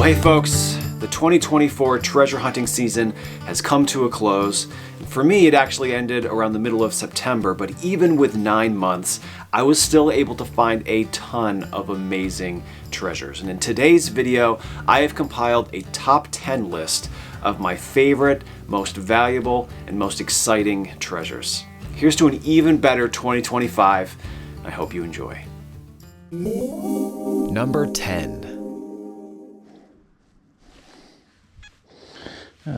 Well, hey folks, the 2024 treasure hunting season has come to a close. For me, it actually ended around the middle of September, but even with 9 months, I was still able to find a ton of amazing treasures. And in today's video, I have compiled a top 10 list of my favorite, most valuable, and most exciting treasures. Here's to an even better 2025. I hope you enjoy. Number 10.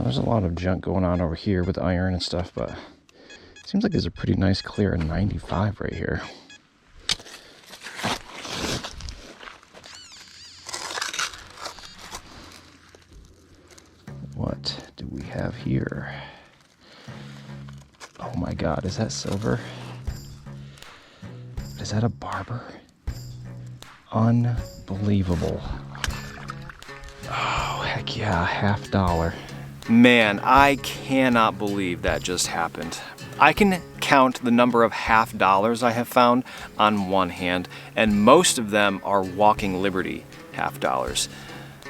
There's a lot of junk going on over here with iron and stuff, but it seems like there's a pretty nice clear 95 right here. What do we have here? Oh my God, is that silver? Is that a barber? Unbelievable. Oh, heck yeah, $50. Man, I cannot believe that just happened. I can count the number of $50 I have found on one hand, and most of them are Walking Liberty $50.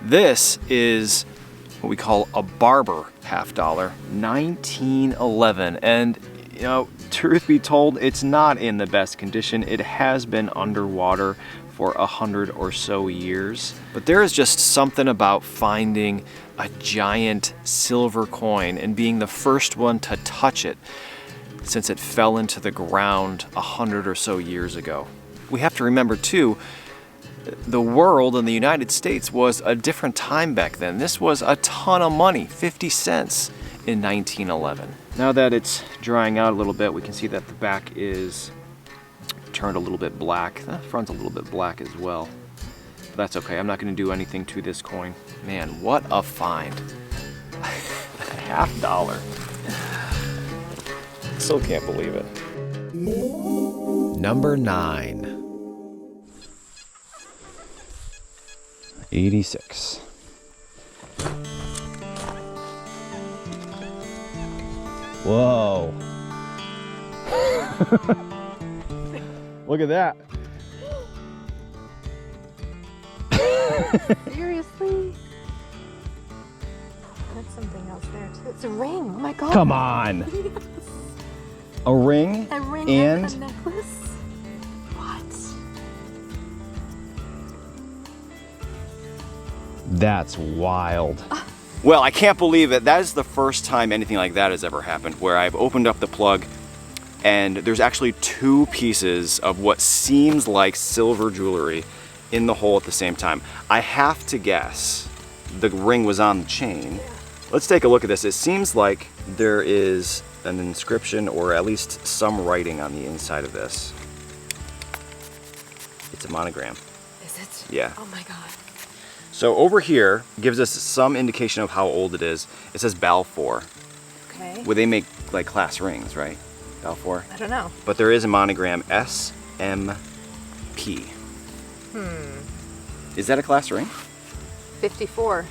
This is what we call a barber $50, 1911, and you know, truth be told, it's not in the best condition. It has been underwater for 100 or so years. But there is just something about finding a giant silver coin and being the first one to touch it since it fell into the ground 100 or so years ago. We have to remember too, the world and the United States was a different time back then. This was a ton of money, 50 cents in 1911. Now that it's drying out a little bit, we can see that the back is turned a little bit black. The front's a little bit black as well. But that's okay, I'm not gonna do anything to this coin. Man, what a find. $50. Still can't believe it. Number 9. 86. Whoa. Look at that. Seriously? That's something else there too. It's a ring. Oh my God. Come on. A ring? A ring and a necklace? What? That's wild. Well, I can't believe it. That is the first time anything like that has ever happened, where I've opened up the plug and there's actually two pieces of what seems like silver jewelry in the hole at the same time. I have to guess the ring was on the chain. Let's take a look at this. It seems like there is an inscription or at least some writing on the inside of this. It's a monogram. Is it? Yeah. Oh my God. So over here gives us some indication of how old it is. It says Balfour. Okay. Well, they make like class rings, right? Balfour. I don't know. But there is a monogram, SMP. Is that a class ring? 54.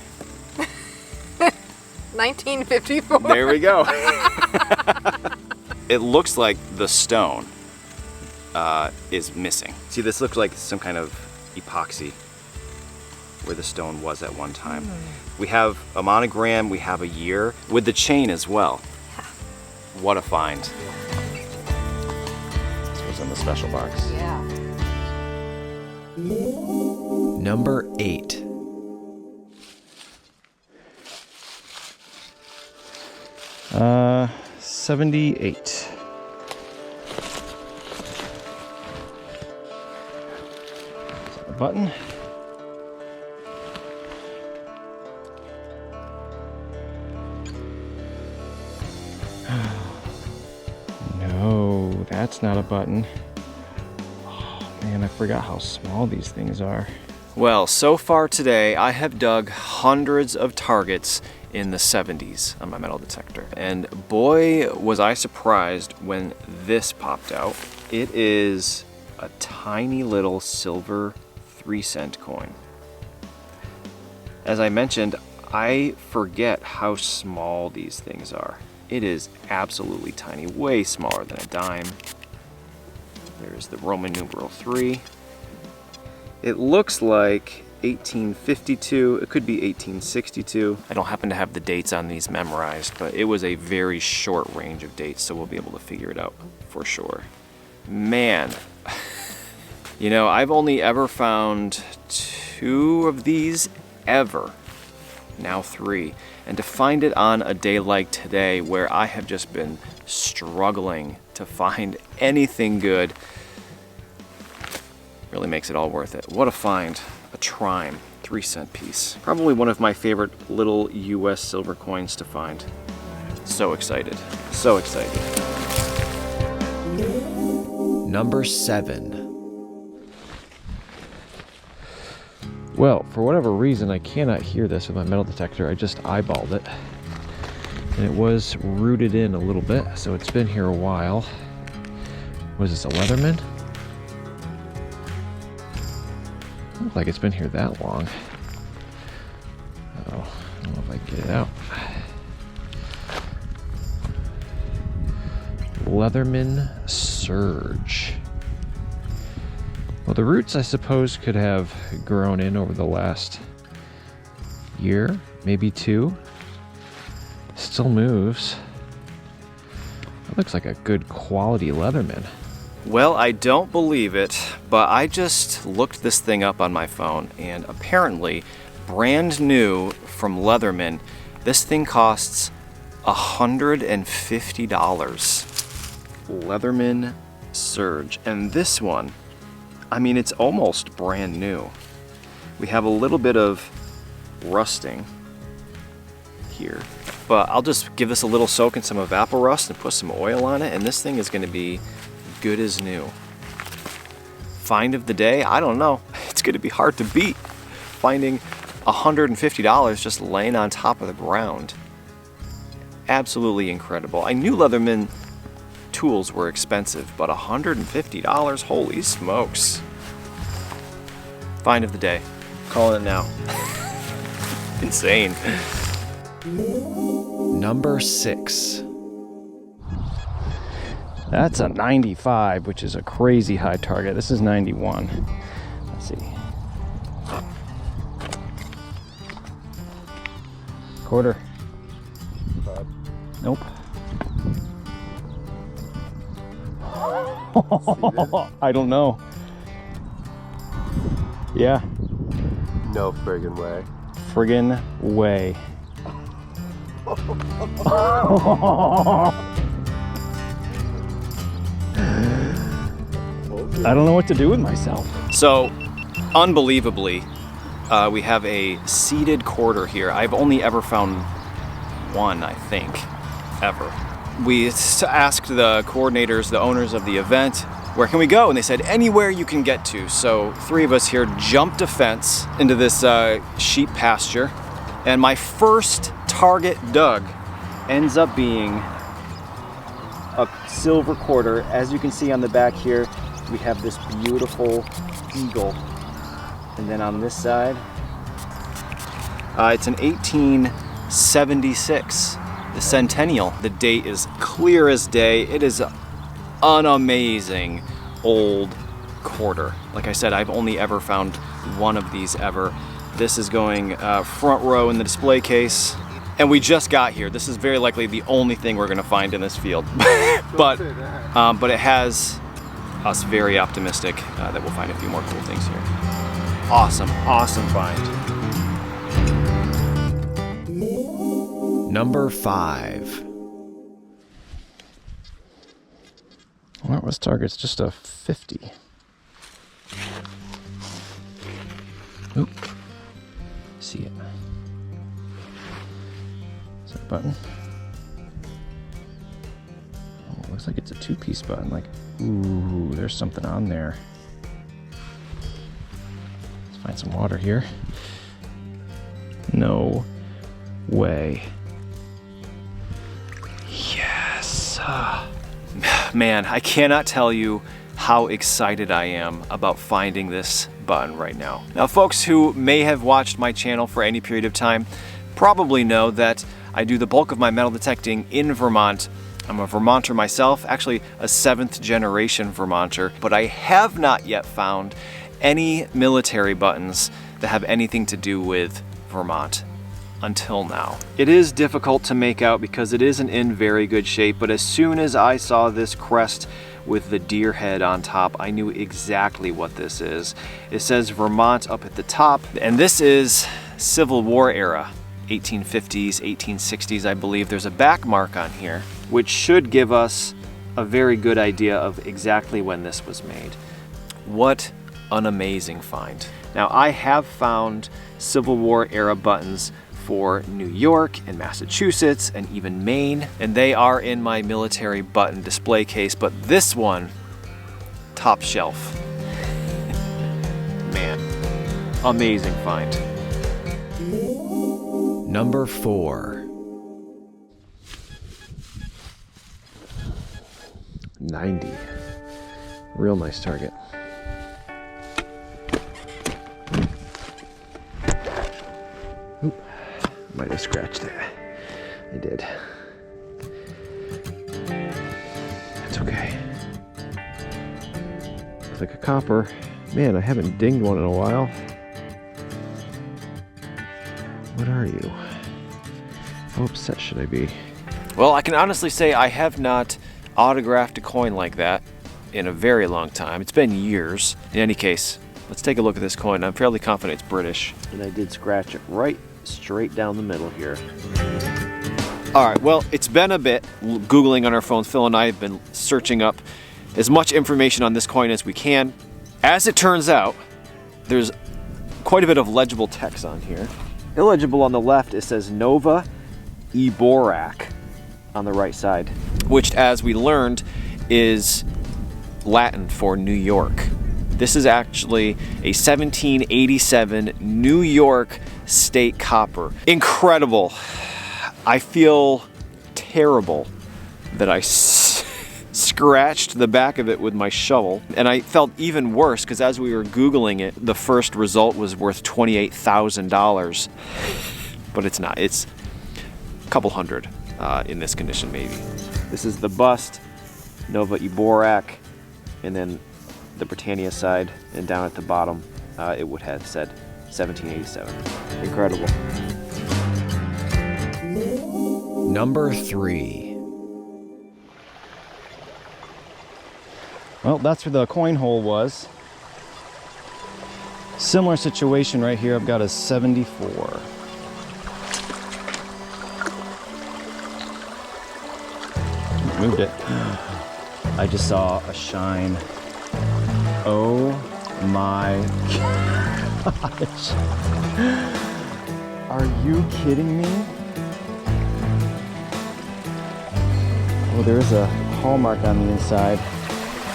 1954. There we go. It looks like the stone is missing. See, this looks like some kind of epoxy where the stone was at one time. We have a monogram, we have a year, with the chain as well. Yeah. What a find. This was in the special box. Yeah. Number 8. Uh, 78. Is that a button? No, that's not a button. Oh man, I forgot how small these things are. Well, so far today, I have dug hundreds of targets in the 70s on my metal detector. And boy, was I surprised when this popped out. It is a tiny little silver 3-cent coin. As I mentioned, I forget how small these things are. It is absolutely tiny, way smaller than a dime. There's the Roman numeral 3. It looks like 1852, it could be 1862. I don't happen to have the dates on these memorized, but it was a very short range of dates, so we'll be able to figure it out for sure. Man, you know, I've only ever found 2 of these ever, now 3. And to find it on a day like today where I have just been struggling to find anything good really makes it all worth it. What a find. A Trime, 3-cent piece. Probably one of my favorite little US silver coins to find. So excited. So excited. Number 7. Well, for whatever reason, I cannot hear this with my metal detector. I just eyeballed it. And it was rooted in a little bit, so it's been here a while. Was this a Leatherman? Doesn't look like it's been here that long. Oh, I don't know if I can get it out. Leatherman Surge. Well, the roots, I suppose, could have grown in over the last year, maybe 2. Still moves. That looks like a good quality Leatherman. Well, I don't believe it, but I just looked this thing up on my phone, and apparently, brand new from Leatherman, this thing costs $150. Leatherman Surge. And this one, I mean, it's almost brand new. We have a little bit of rusting here, but I'll just give this a little soak in some Evaporust and put some oil on it, and this thing is going to be good as new. Find of the day? I don't know. It's going to be hard to beat. Finding $150 just laying on top of the ground. Absolutely incredible. I knew Leatherman tools were expensive, but $150? Holy smokes. Find of the day. Calling it now. Insane. Number 6. That's a 95, which is a crazy high target. This is 91. Let's see. Quarter. Nope. I don't know. Yeah. No friggin' way. Friggin' way. I don't know what to do with myself. So, unbelievably, we have a seeded quarter here. I've only ever found one, I think, ever. We asked the coordinators, the owners of the event, where can we go? And they said, anywhere you can get to. So 3 of us here jumped a fence into this sheep pasture. And my first target dug ends up being a silver quarter. As you can see on the back here, we have this beautiful eagle. And then on this side, it's an 1876, the Centennial. The date is clear as day. It is an amazing old quarter. Like I said, I've only ever found one of these ever. This is going front row in the display case. And we just got here. This is very likely the only thing we're gonna find in this field. but it has us very optimistic that we'll find a few more cool things here. Awesome, awesome find. Number 5. Well, that was target's just a 50. Oop. See it. Is that a button? Oh, it looks like it's a 2-piece button. Like, ooh, there's something on there. Let's find some water here. No way. Yes. Man, I cannot tell you how excited I am about finding this button right now. Now, folks who may have watched my channel for any period of time probably know that I do the bulk of my metal detecting in Vermont. I'm a Vermonter myself, actually a 7th generation Vermonter, but I have not yet found any military buttons that have anything to do with Vermont until now. It is difficult to make out because it isn't in very good shape, but as soon as I saw this crest with the deer head on top, I knew exactly what this is. It says Vermont up at the top, and this is Civil War era, 1850s, 1860s, I believe. There's a back mark on here, which should give us a very good idea of exactly when this was made. What an amazing find. Now, I have found Civil War era buttons for New York and Massachusetts and even Maine, and they are in my military button display case, but this one, top shelf. Man, amazing find. Number 4. 90. Real nice target. Oop, might have scratched it. I did. That's okay. Looks like a copper. Man, I haven't dinged one in a while. What are you? How upset should I be? Well, I can honestly say I have not autographed a coin like that in a very long time. It's been years. In any case, let's take a look at this coin. I'm fairly confident it's British. And I did scratch it right straight down the middle here. All right, well, it's been a bit Googling on our phones. Phil and I have been searching up as much information on this coin as we can. As it turns out, there's quite a bit of legible text on here. Illegible on the left, it says Nova Iborak on the right side, which, as we learned, is Latin for New York. This is actually a 1787 New York State copper. Incredible. I feel terrible that I scratched the back of it with my shovel, and I felt even worse because as we were Googling it, the first result was worth $28,000, but it's not. It's a couple hundred in this condition, maybe. This is the bust, Nova Iborak, and then the Britannia side, and down at the bottom, it would have said 1787. Incredible. Number 3. Well, that's where the coin hole was. Similar situation right here. I've got a 74. Moved it. I just saw a shine. Oh my gosh. Are you kidding me? Oh, there's a hallmark on the inside.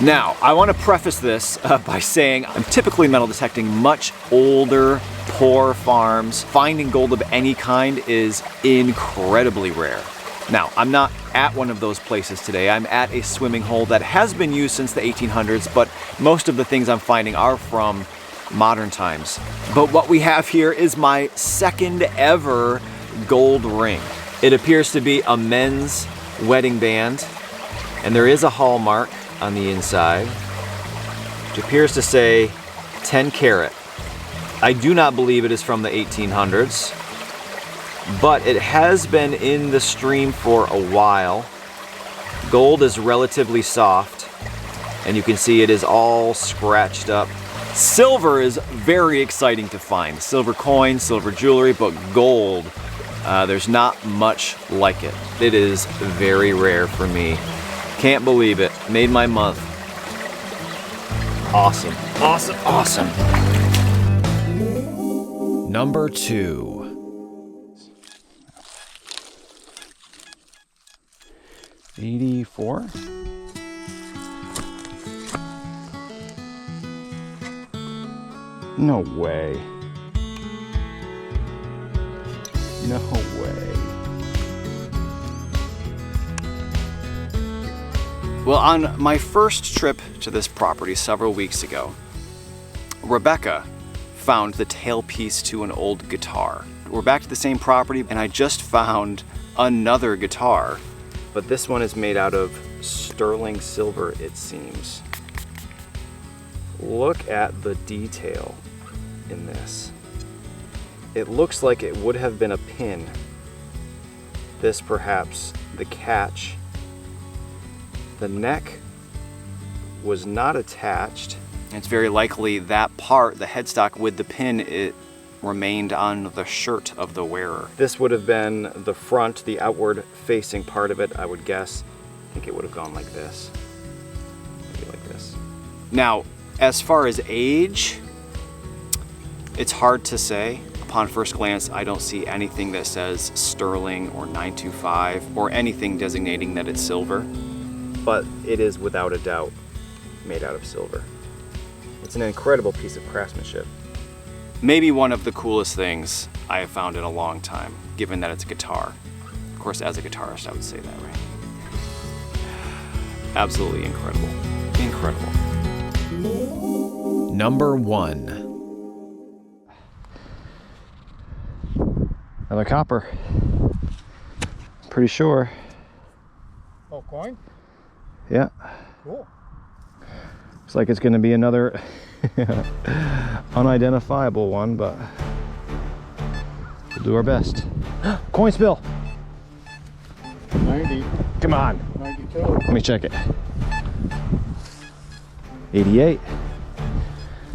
Now, I want to preface this by saying I'm typically metal detecting much older, poor farms. Finding gold of any kind is incredibly rare. Now, I'm not at one of those places today. I'm at a swimming hole that has been used since the 1800s, but most of the things I'm finding are from modern times. But what we have here is my second ever gold ring. It appears to be a men's wedding band, and there is a hallmark on the inside, which appears to say 10 karat. I do not believe it is from the 1800s, but it has been in the stream for a while. Gold is relatively soft, and you can see it is all scratched up. Silver is very exciting to find. Silver coins, silver jewelry, but gold, there's not much like it. It is very rare for me. Can't believe it. Made my month. Awesome. Awesome. Awesome. Number 2. 84. No way. No way. Well, on my first trip to this property several weeks ago, Rebecca found the tailpiece to an old guitar. We're back to the same property, and I just found another guitar, but this one is made out of sterling silver, it seems. Look at the detail in this. It looks like it would have been a pin. This perhaps the catch. The neck was not attached. It's very likely that part, the headstock with the pin, it remained on the shirt of the wearer. This would have been the front, the outward facing part of it, I would guess. I think it would have gone like this. Maybe like this. Now, as far as age, it's hard to say. Upon first glance, I don't see anything that says sterling or 925 or anything designating that it's silver, but it is without a doubt made out of silver. It's an incredible piece of craftsmanship. Maybe one of the coolest things I have found in a long time, given that it's a guitar. Of course, as a guitarist, I would say that, right? Absolutely incredible. Incredible. Number 1. Another copper. Pretty sure. Oh, coin? Yeah. Cool. Looks like it's going to be another unidentifiable one, but we'll do our best. Coin spill. 90, Come on. 92. Let me check it. 88.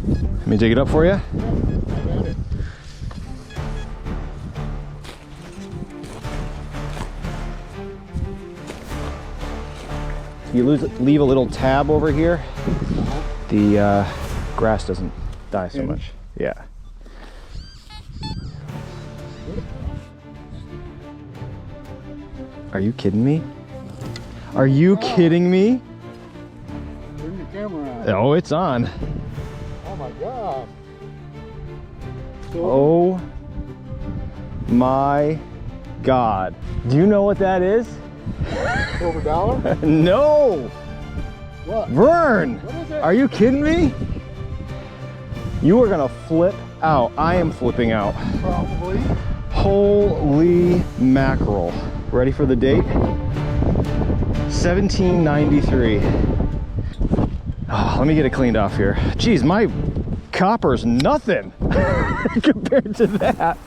Let me dig it up for you. I got it. You leave a little tab over here, the grass doesn't die so much. Yeah. Are you kidding me? Are you kidding me? Turn the camera on. Oh, it's on. Oh my God. Oh my God. Do you know what that is? Silver dollar? No! What? Vern! What is it? Are you kidding me? You are gonna flip out. I am flipping out. Probably. Holy mackerel. Ready for the date? 1793. Oh, let me get it cleaned off here. Geez, my copper's nothing compared to that.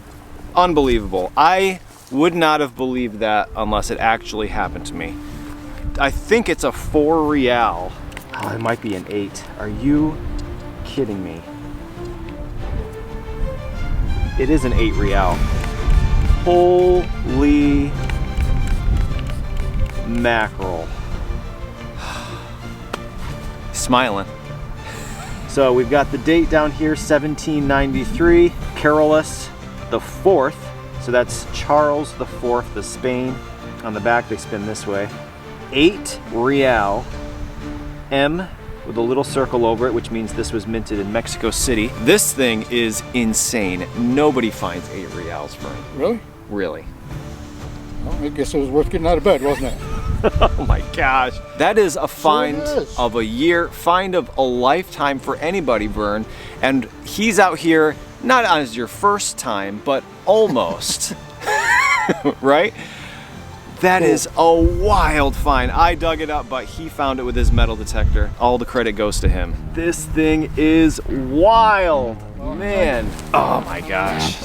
Unbelievable. I would not have believed that unless it actually happened to me. I think it's a 4 real. Oh, it might be an 8. Are you kidding me? It is an 8 real. Holy mackerel. Smiling. So we've got the date down here, 1793, Carolus the 4th. So that's Charles the 4th of Spain. On the back they spin this way. 8 real, M with a little circle over it, which means this was minted in Mexico City. This thing is insane. Nobody finds 8 reals for it. Really? Really. Well, I guess it was worth getting out of bed, wasn't it? Oh my gosh. That is a find is. of a year, find of a lifetime for anybody, Vern. And he's out here, not as your first time, but almost. Right? That is a wild find. I dug it up, but he found it with his metal detector. All the credit goes to him. This thing is wild, man. Oh my gosh.